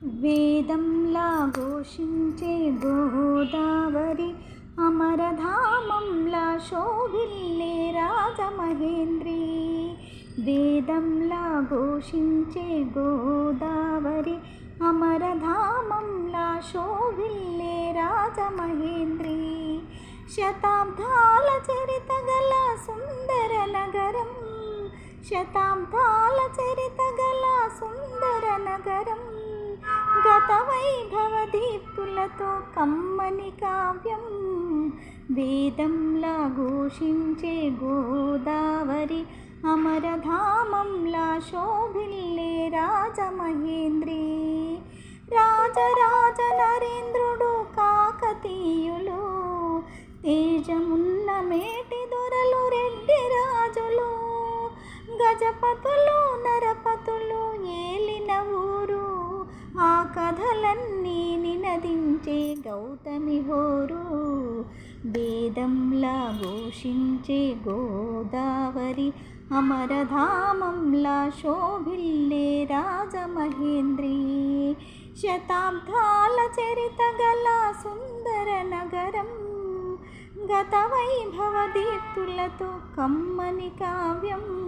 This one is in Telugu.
వేదంలా ఘోషించే గోదావరి, అమరధామంలా శోభిల్లే రాజమహేంద్రి. వేదంలా ఘోషించే గోదావరి, అమరధామంలా శోభిల్లే రాజమహేంద్రి. శతాబ్దాల చరిత గల సుందర నగరం, శతాబ్దాల చరిత గల సుందర నగరం, గత వైభవ దీప్తులతో కమ్మని కావ్యం. వేదంలా ఘోషించే గోదావరి, అమరధామంలా శోభిల్లే రాజమహేంద్రి. రాజరాజ నరేంద్రుడు కాకతీయులు, తేజమున్న మేటి దొరలు రెడ్డి రాజులు, గజపతులు నరపతులు ఏలిన ఊరు. ఆ కథలన్నీ నినదించే గౌతమి హోరు. వేదంలా ఘోషించే గోదావరి, అమరధామంలా శోభిల్లే రాజమహేంద్రి. శతాబ్దాల చరిత గల సుందర నగరం, గత వైభవ దీప్తులతో కమ్మని కావ్యం.